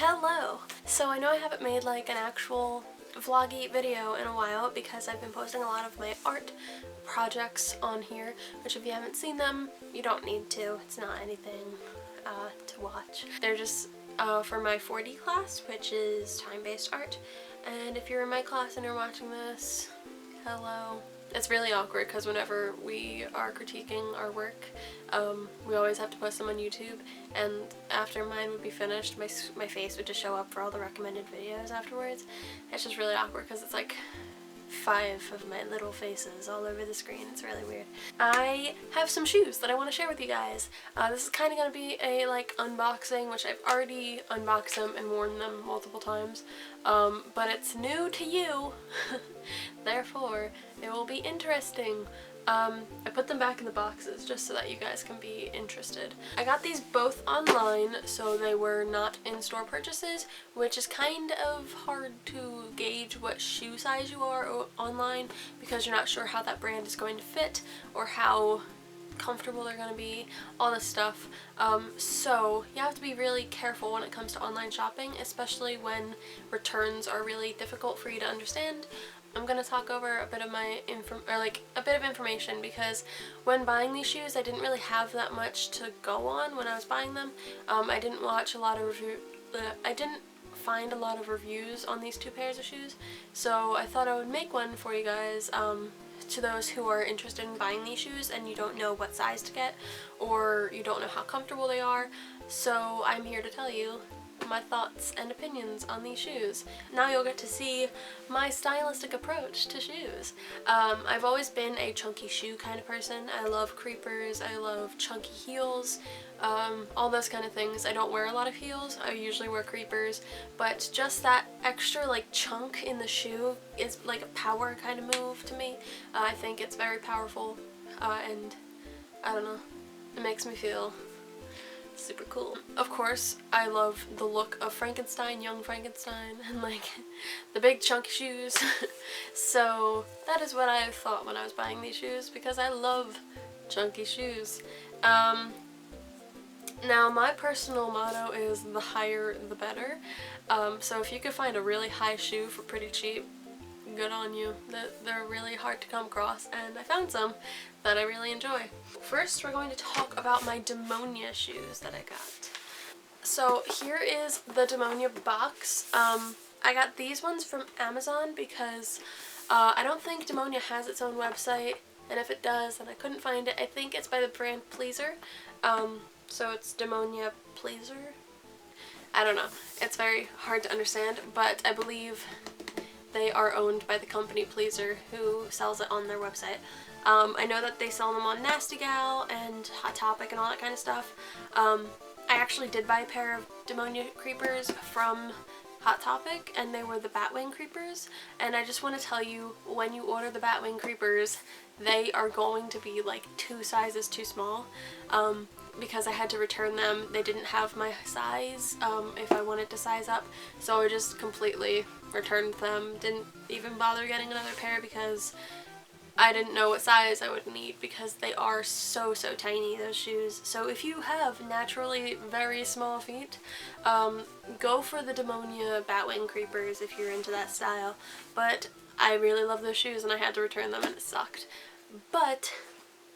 Hello! So I know I haven't made like an actual vloggy video in a while because I've been posting a lot of my art projects on here, which if you haven't seen them, you don't need to. It's not anything to watch. They're just for my 4D class, which is time-based art. And if you're in my class and you're watching this, hello. It's really awkward because whenever we are critiquing our work, we always have to post them on YouTube, and after mine would be finished, my face would just show up for all the recommended videos afterwards. It's just really awkward because it's like 5 of my little faces all over the screen. It's really weird. I have some shoes that I want to share with you guys. This is kind of going to be a like unboxing, which I've already unboxed them and worn them multiple times, but it's new to you, therefore it will be interesting. I put them back in the boxes just so that you guys can be interested. I got these both online, so they were not in-store purchases, which is kind of hard to gauge what shoe size you are online because you're not sure how that brand is going to fit or how comfortable they're going to be, all this stuff. So you have to be really careful when it comes to online shopping, especially when returns are really difficult for you to understand. I'm going to talk over a bit of my information because when buying these shoes I didn't really have that much to go on when I was buying them. I didn't watch a lot of I didn't find a lot of reviews on these two pairs of shoes, so I thought I would make one for you guys to those who are interested in buying these shoes and you don't know what size to get or you don't know how comfortable they are. So I'm here to tell you my thoughts and opinions on these shoes. Now you'll get to see my stylistic approach to shoes. I've always been a chunky shoe kind of person. I love creepers, I love chunky heels, all those kind of things. I don't wear a lot of heels, I usually wear creepers, but just that extra like chunk in the shoe is like a power kind of move to me. I think it's very powerful and I don't know, it makes me feel super cool. Of course, I love the look of Frankenstein, young Frankenstein, and like the big chunky shoes. So that is what I thought when I was buying these shoes because I love chunky shoes. Now my personal motto is the higher the better. So if you could find a really high shoe for pretty cheap, good on you. They're really hard to come across, and I found some that I really enjoy. First, we're going to talk about my Demonia shoes that I got. So here is the Demonia box. I got these ones from Amazon because I don't think Demonia has its own website, and if it does, then I couldn't find it. I think it's by the brand Pleaser. So it's Demonia Pleaser. I don't know. It's very hard to understand, but I believe they are owned by the company Pleaser, who sells it on their website. I know that they sell them on Nasty Gal and Hot Topic and all that kind of stuff. I actually did buy a pair of Demonia Creepers from Hot Topic, and they were the Batwing Creepers, and I just want to tell you, when you order the Batwing Creepers, they are going to be like 2 sizes too small, because I had to return them. They didn't have my size if I wanted to size up, so I just completely returned them. Didn't even bother getting another pair because I didn't know what size I would need because they are so tiny, those shoes. So if you have naturally very small feet, go for the Demonia Batwing Creepers if you're into that style. But I really love those shoes and I had to return them and it sucked. But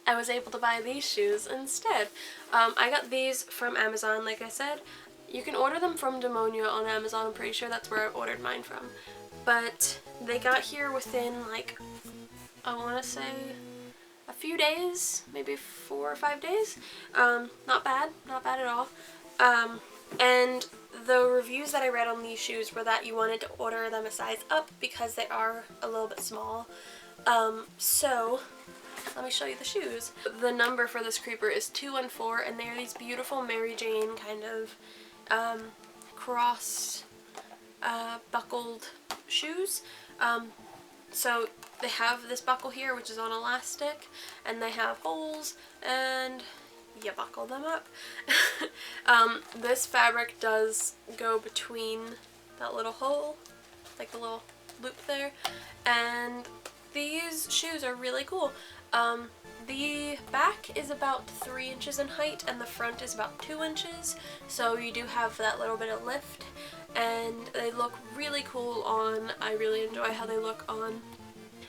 I was able to buy these shoes instead. I got these from Amazon, like I said. You can order them from Demonia on Amazon. I'm pretty sure that's where I ordered mine from. But they got here within like, I want to say a few days, maybe 4 or 5 days. Not bad at all. And the reviews that I read on these shoes were that you wanted to order them a size up because they are a little bit small. So let me show you the shoes. The number for this creeper is 214, and they are these beautiful Mary Jane kind of cross buckled shoes. So they have this buckle here, which is on elastic, and they have holes, and you buckle them up. This fabric does go between that little hole, like the little loop there, and these shoes are really cool. The back is about 3 inches in height and the front is about 2 inches, so you do have that little bit of lift, and they look really cool on. I really enjoy how they look on.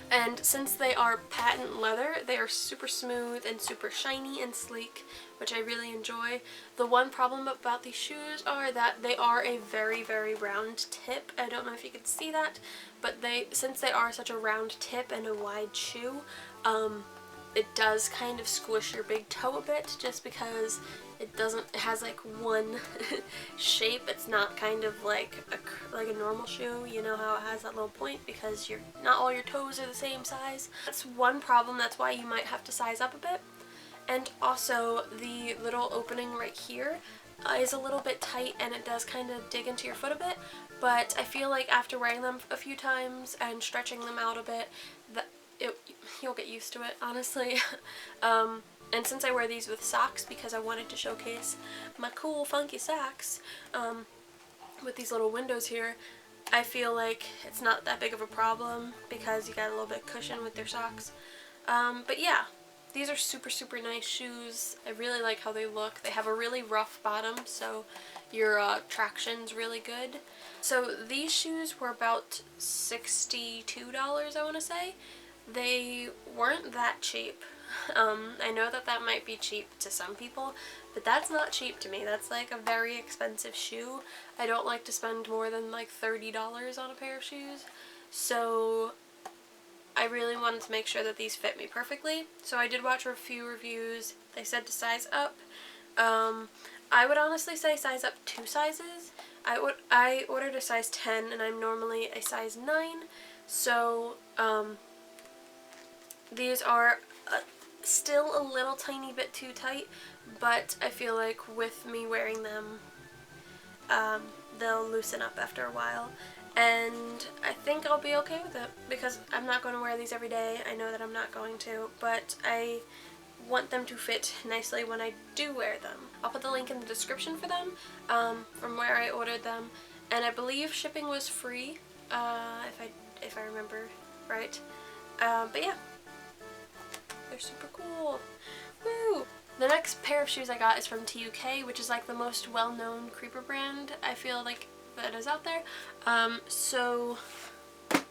And since they are patent leather, they are super smooth and super shiny and sleek, which I really enjoy. The one problem about these shoes are that they are a very, very round tip. I don't know if you can see that, but since they are such a round tip and a wide shoe, it does kind of squish your big toe a bit, just because it has like one shape. It's not kind of like a normal shoe, you know how it has that little point, because not all your toes are the same size. That's one problem. That's why you might have to size up a bit. And also the little opening right here is a little bit tight, and it does kind of dig into your foot a bit, but I feel like after wearing them a few times and stretching them out a bit, you'll get used to it, honestly. And since I wear these with socks because I wanted to showcase my cool funky socks with these little windows here, I feel like it's not that big of a problem because you got a little bit of cushion with your socks. But yeah, these are super, super nice shoes. I really like how they look. They have a really rough bottom, so your traction's really good. So these shoes were about $62, I want to say. They weren't that cheap. I know that might be cheap to some people, but that's not cheap to me. That's like a very expensive shoe. I don't like to spend more than like $30 on a pair of shoes, so I really wanted to make sure that these fit me perfectly. So I did watch a few reviews. They said to size up. I would honestly say size up 2 sizes. I ordered a size 10 and I'm normally a size 9, so these are still a little tiny bit too tight, but I feel like with me wearing them, they'll loosen up after a while, and I think I'll be okay with it because I'm not going to wear these every day. I know that I'm not going to, but I want them to fit nicely when I do wear them. I'll put the link in the description for them, from where I ordered them, and I believe shipping was free, if I remember right. But yeah. They're super cool. Woo! The next pair of shoes I got is from T.U.K, which is like the most well-known creeper brand I feel like that is out there. So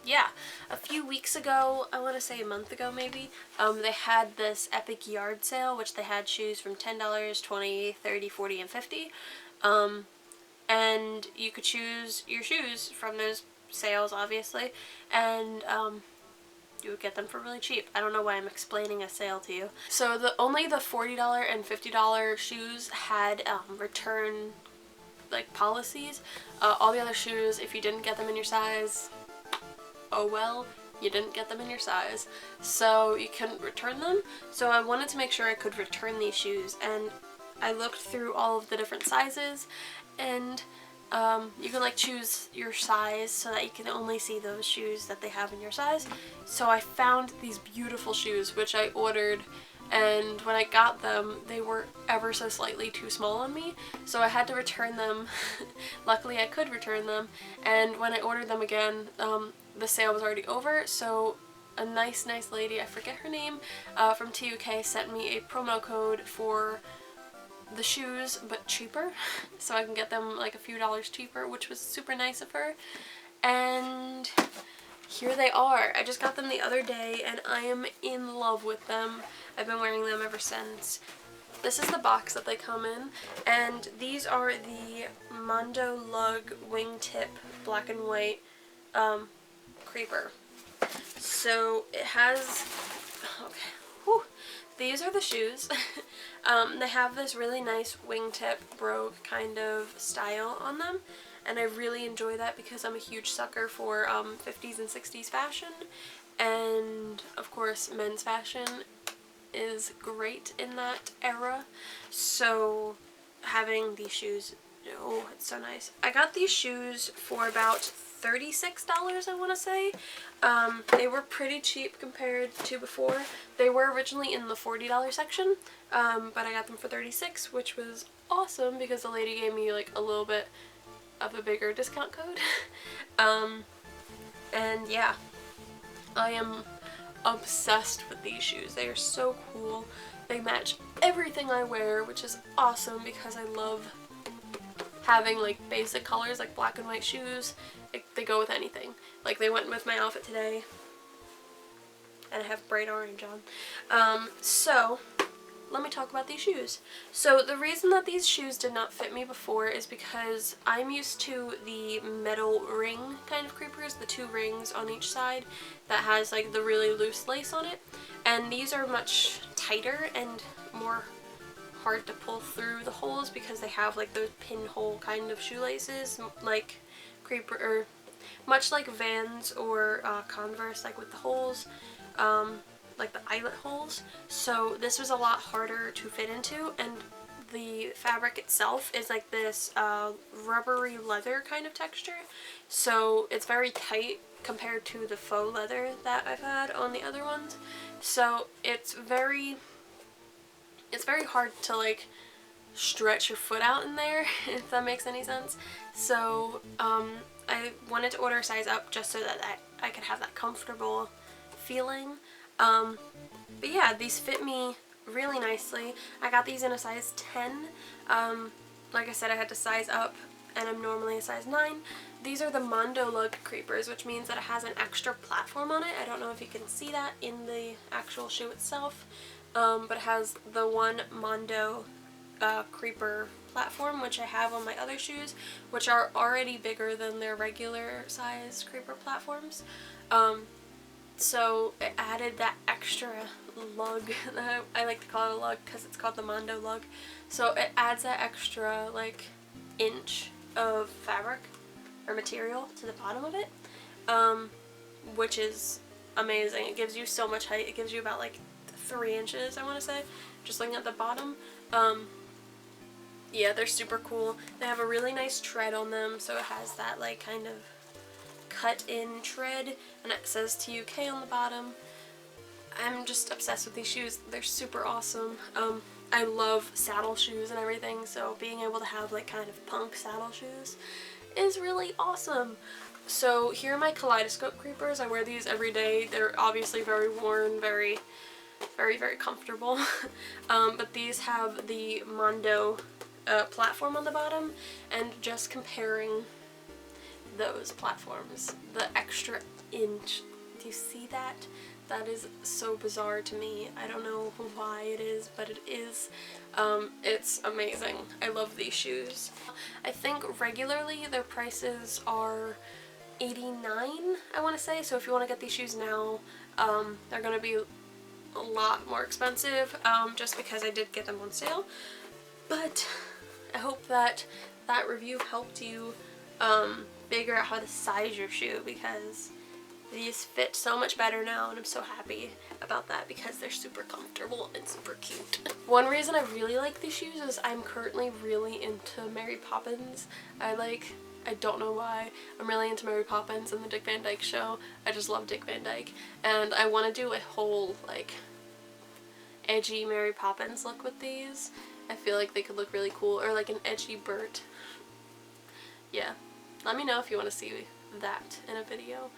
yeah, a few weeks ago, I want to say a month ago maybe, they had this epic yard sale, which they had shoes from $10, $20, $30, $40, and $50. And you could choose your shoes from those sales, obviously, and you would get them for really cheap. I don't know why I'm explaining a sale to you. So only the $40 and $50 shoes had return policies. All the other shoes, if you didn't get them in your size, oh well, you didn't get them in your size. So you couldn't return them. So I wanted to make sure I could return these shoes, and I looked through all of the different sizes, and you can choose your size so that you can only see those shoes that they have in your size. So I found these beautiful shoes, which I ordered, and when I got them, they were ever so slightly too small on me, so I had to return them. Luckily I could return them, and when I ordered them again, the sale was already over, so a nice lady, I forget her name, from T.U.K sent me a promo code for the shoes, but cheaper, so I can get them a few dollars cheaper, which was super nice of her. And here they are. I just got them the other day and I am in love with them. I've been wearing them ever since. This is the box that they come in, and these are the Mondo Lug Wingtip black and white creeper. So it has, okay, whew. These are the shoes. They have this really nice wingtip brogue kind of style on them, and I really enjoy that because I'm a huge sucker for 50s and 60s fashion, and of course men's fashion is great in that era, so having these shoes, oh, it's so nice. I got these shoes for about $36, I want to say. They were pretty cheap compared to before. They were originally in the $40 section, but I got them for $36, which was awesome because the lady gave me a little bit of a bigger discount code. And yeah, I am obsessed with these shoes. They are so cool. They match everything I wear, which is awesome because I love having like basic colors like black and white shoes. They go with anything. Like they went with my outfit today. And I have bright orange on. So let me talk about these shoes. So the reason that these shoes did not fit me before is because I'm used to the metal ring kind of creepers, the 2 rings on each side that has like the really loose lace on it. And these are much tighter and more hard to pull through the holes because they have like those pinhole kind of shoelaces, like creeper, or much like Vans or Converse, like with the holes. Like the eyelet holes. So this was a lot harder to fit into, and the fabric itself is like this rubbery leather kind of texture. So it's very tight compared to the faux leather that I've had on the other ones. So it's very hard to like stretch your foot out in there, if that makes any sense. So I wanted to order a size up just so that I could have that comfortable feeling. But yeah, these fit me really nicely. I got these in a size 10. Like I said, I had to size up, and I'm normally a size 9. These are the Mondo lug creepers, which means that it has an extra platform on it. I don't know if you can see that in the actual shoe itself, but it has the one Mondo creeper platform, which I have on my other shoes, which are already bigger than their regular size creeper platforms. So it added that extra lug. I like to call it a lug because it's called the Mondo lug. So it adds that extra like inch of fabric or material to the bottom of it, which is amazing. It gives you so much height. It gives you about like 3 inches, I want to say, just looking at the bottom. Yeah, they're super cool. They have a really nice tread on them, so it has that like kind of cut in tread, and it says T.U.K on the bottom. I'm just obsessed with these shoes. They're super awesome. I love saddle shoes and everything, so being able to have like kind of punk saddle shoes is really awesome. So here are my kaleidoscope creepers. I wear these every day. They're obviously very worn, very comfortable. But these have the Mondo platform on the bottom, and just comparing those platforms, the extra inch, do you see that? That is so bizarre to me. I don't know why it is, but it is. It's amazing. I love these shoes. I think regularly their prices are $89, I want to say, so if you want to get these shoes now, they're going to be a lot more expensive, just because I did get them on sale. But I hope that that review helped you figure out how to size your shoe, because these fit so much better now, and I'm so happy about that because they're super comfortable and super cute. One reason I really like these shoes is I'm currently really into Mary Poppins. I don't know why, I'm really into Mary Poppins and the Dick Van Dyke Show. I just love Dick Van Dyke, and I want to do a whole like edgy Mary Poppins look with these. I feel like they could look really cool, or like an edgy Bert. Yeah, let me know if you want to see that in a video.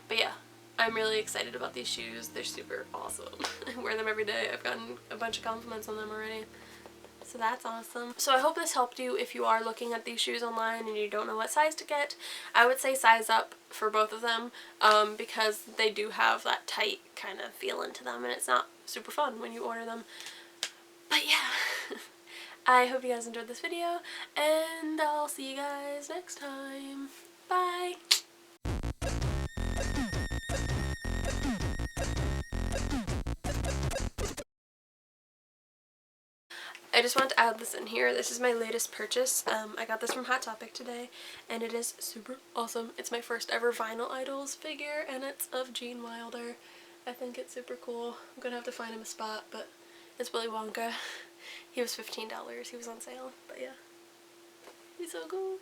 But yeah, I'm really excited about these shoes. They're super awesome. I wear them every day. I've gotten a bunch of compliments on them already, so that's awesome. So I hope this helped you if you are looking at these shoes online and you don't know what size to get. I would say size up for both of them, because they do have that tight kind of feeling to them, and it's not super fun when you order them. But yeah, I hope you guys enjoyed this video, and I'll see you guys next time. Bye! I just want to add this in here. This is my latest purchase. I got this from Hot Topic today, and it is super awesome. It's my first ever Vinyl Idols figure, and it's of Gene Wilder. I think it's super cool. I'm gonna have to find him a spot, but it's Willy Wonka. He was $15. He was on sale, but yeah. He's so cool.